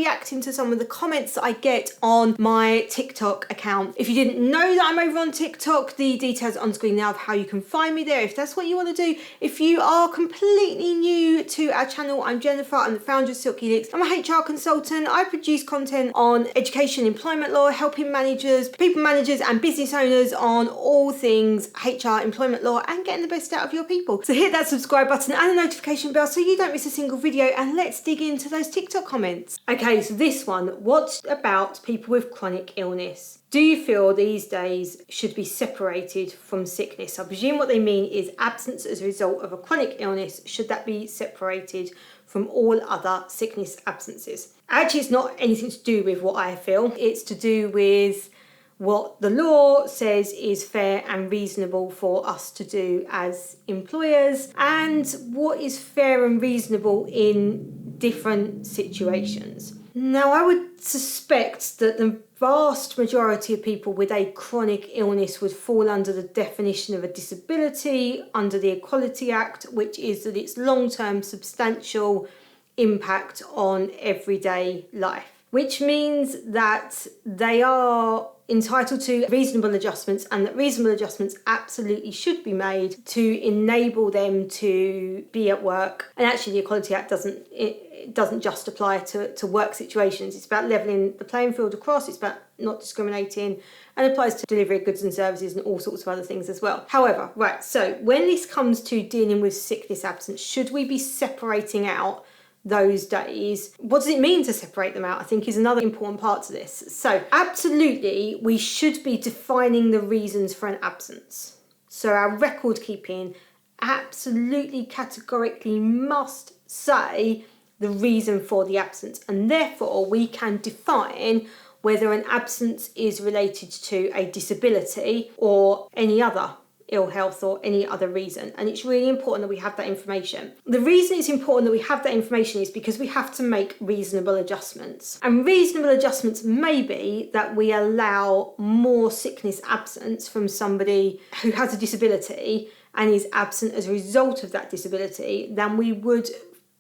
reacting to some of the comments that I get on my TikTok account. If you didn't know that I'm over on TikTok, the details on screen now of how you can find me there if that's what you want to do. If you are completely new to our channel, I'm Jenefer, I'm the founder of Silk Helix. I'm a HR consultant. I produce content on education, employment law, helping managers, people managers and business owners on all things HR, employment law and getting the best out of your people. So hit that subscribe button and the notification bell so you don't miss a single video, and let's dig into those TikTok comments. Okay, so this one, what about people with chronic illness? Do you feel these days should be separated from sickness? I presume what they mean is absence as a result of a chronic illness. Should that be separated from all other sickness absences? Actually, it's not anything to do with what I feel. It's to do with what the law says is fair and reasonable for us to do as employers, and what is fair and reasonable in different situations. Now, I would suspect that the vast majority of people with a chronic illness would fall under the definition of a disability under the Equality Act, which is that it's long-term substantial impact on everyday life, which means that they are entitled to reasonable adjustments, and that reasonable adjustments absolutely should be made to enable them to be at work. And actually the Equality Act doesn't just apply to work situations. It's about levelling the playing field across, it's about not discriminating, and applies to delivery of goods and services and all sorts of other things as well. However, right, so when this comes to dealing with sickness absence, should we be separating out those days? What does it mean to separate them out, I think, is another important part to this. So absolutely, we should be defining the reasons for an absence. So our record keeping absolutely categorically must say the reason for the absence, and therefore we can define whether an absence is related to a disability or any other ill health or any other reason. And it's really important that we have that information. The reason it's important that we have that information is because we have to make reasonable adjustments. And reasonable adjustments may be that we allow more sickness absence from somebody who has a disability and is absent as a result of that disability than we would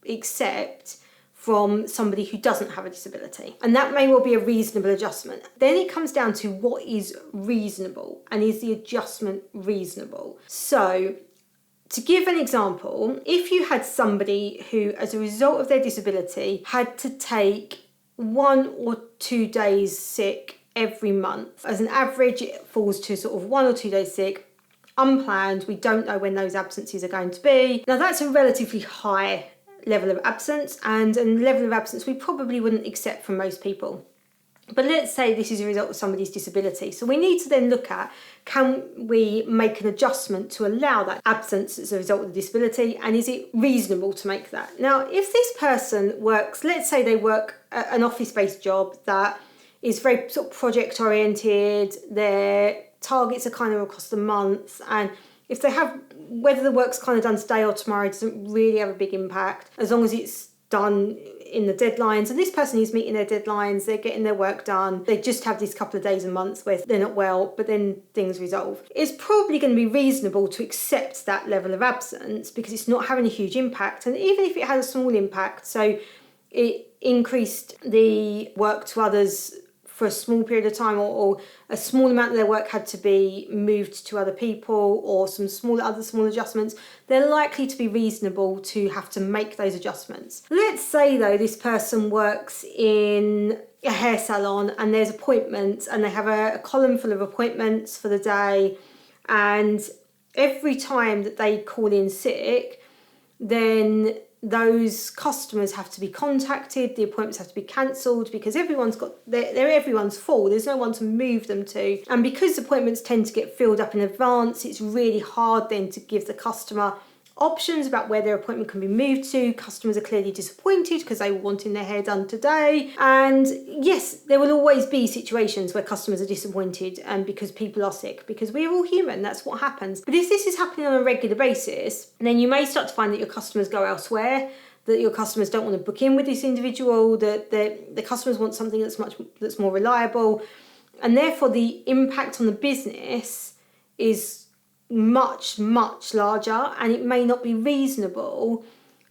accept from somebody who doesn't have a disability. And that may well be a reasonable adjustment. Then it comes down to what is reasonable, and is the adjustment reasonable? So to give an example, if you had somebody who, as a result of their disability, had to take 1 or 2 days sick every month, as an average it falls to sort of 1 or 2 days sick, unplanned, we don't know when those absences are going to be. Now that's a relatively high level of absence, and a level of absence we probably wouldn't accept from most people. But let's say this is a result of somebody's disability. So we need to then look at, can we make an adjustment to allow that absence as a result of the disability, and is it reasonable to make that? Now, if this person works, let's say they work an office-based job that is very sort of project oriented, their targets are kind of across the month, and if they have, whether the work's kind of done today or tomorrow doesn't really have a big impact, as long as it's done in the deadlines, and this person is meeting their deadlines, they're getting their work done, they just have these couple of days and months where they're not well, but then things resolve. It's probably going to be reasonable to accept that level of absence because it's not having a huge impact, and even if it had a small impact, so it increased the work to others for a small period of time, or a small amount of their work had to be moved to other people, or some other small adjustments, they're likely to be reasonable to have to make those adjustments. Let's say though this person works in a hair salon and there's appointments, and they have a column full of appointments for the day, and every time that they call in sick, then those customers have to be contacted, the appointments have to be cancelled, because they're everyone's full, there's no one to move them to. And because appointments tend to get filled up in advance, it's really hard then to give the customer options about where their appointment can be moved to. Customers are clearly disappointed because they were wanting their hair done today. And yes, there will always be situations where customers are disappointed and because people are sick, because we're all human, that's what happens. But if this is happening on a regular basis, then you may start to find that your customers go elsewhere, that your customers don't want to book in with this individual, that the customers want something that's more reliable, and therefore the impact on the business is much larger, and it may not be reasonable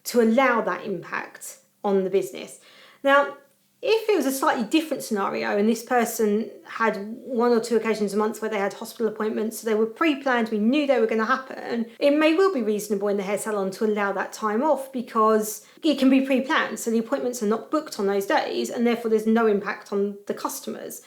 to allow that impact on the business. Now, If it was a slightly different scenario and this person had 1 or 2 occasions a month where they had hospital appointments, so they were pre-planned, we knew they were going to happen, it may well be reasonable in the hair salon to allow that time off because it can be pre-planned, so the appointments are not booked on those days and therefore there's no impact on the customers.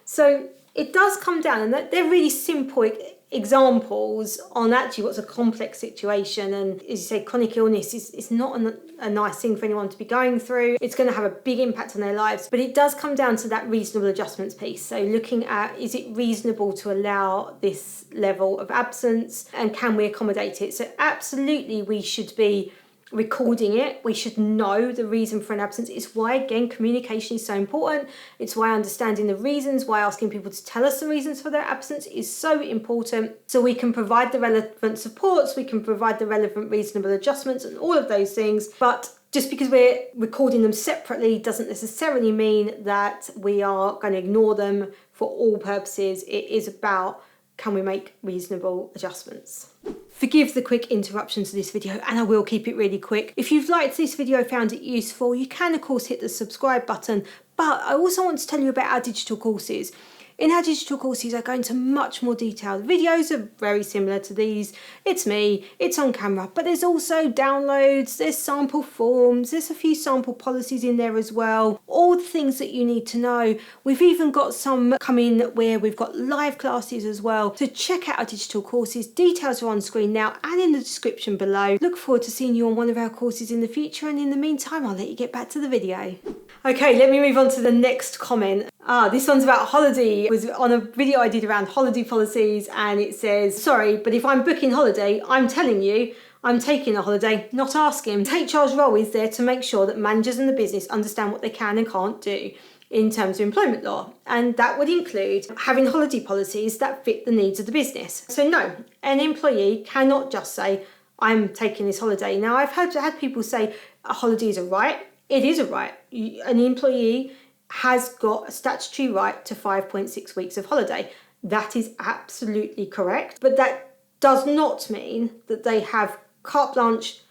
So it does come down, and they're really simple examples on actually what's a complex situation. And as you say, chronic illness is not a nice thing for anyone to be going through. It's going to have a big impact on their lives, but it does come down to that reasonable adjustments piece. So looking at, is it reasonable to allow this level of absence and can we accommodate it? So absolutely we should be recording it. We should know the reason for an absence. It's why, again, communication is so important. It's why understanding the reasons, why asking people to tell us the reasons for their absence is so important, so we can provide the relevant supports, we can provide the relevant reasonable adjustments and all of those things. But just because we're recording them separately doesn't necessarily mean that we are going to ignore them for all purposes. It is about, can we make reasonable adjustments? Forgive the quick interruption to this video, and I will keep it really quick. If you've liked this video, found it useful, you can of course hit the subscribe button, but I also want to tell you about our digital courses. In our digital courses, I go into much more detail. The videos are very similar to these. It's me, it's on camera, but there's also downloads, there's sample forms, there's a few sample policies in there as well. All the things that you need to know. We've even got some coming where we've got live classes as well. So check out our digital courses. Details are on screen now and in the description below. Look forward to seeing you on one of our courses in the future, and in the meantime, I'll let you get back to the video. Okay, let me move on to the next comment. This one's about holiday. It was on a video I did around holiday policies, and it says, sorry, but if I'm booking holiday, I'm telling you I'm taking a holiday, not asking. HR's role is there to make sure that managers in the business understand what they can and can't do in terms of employment law. And that would include having holiday policies that fit the needs of the business. So no, an employee cannot just say, I'm taking this holiday. Now, I've had people say a holiday is a right. It is a right. An employee has got a statutory right to 5.6 weeks of holiday. That is absolutely correct, but that does not mean that they have carte blanche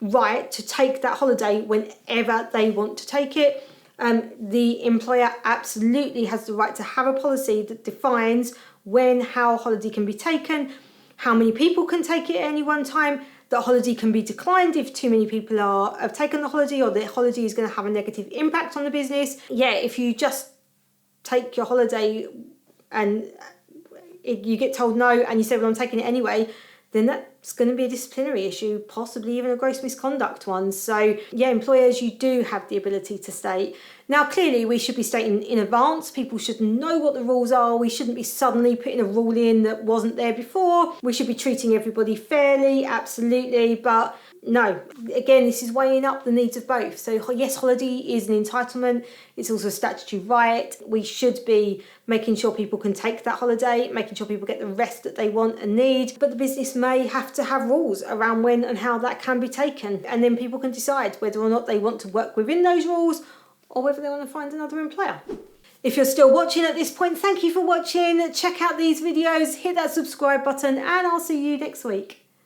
right to take that holiday whenever they want to take it. The employer absolutely has the right to have a policy that defines when, how holiday can be taken, how many people can take it at any one time. The holiday can be declined if too many people have taken the holiday, or the holiday is going to have a negative impact on the business. Yeah, if you just take your holiday and you get told no and you say, well, I'm taking it anyway, then that's going to be a disciplinary issue, possibly even a gross misconduct one. So yeah, employers, you do have the ability to state. Now, clearly we should be stating in advance. People should know what the rules are. We shouldn't be suddenly putting a rule in that wasn't there before. We should be treating everybody fairly, absolutely. But no, again, this is weighing up the needs of both. So yes, holiday is an entitlement. It's also a statutory right. We should be making sure people can take that holiday, making sure people get the rest that they want and need. But the business may have to have rules around when and how that can be taken. And then people can decide whether or not they want to work within those rules or whether they want to find another employer. If you're still watching at this point, thank you for watching. Check out these videos, hit that subscribe button, and I'll see you next week.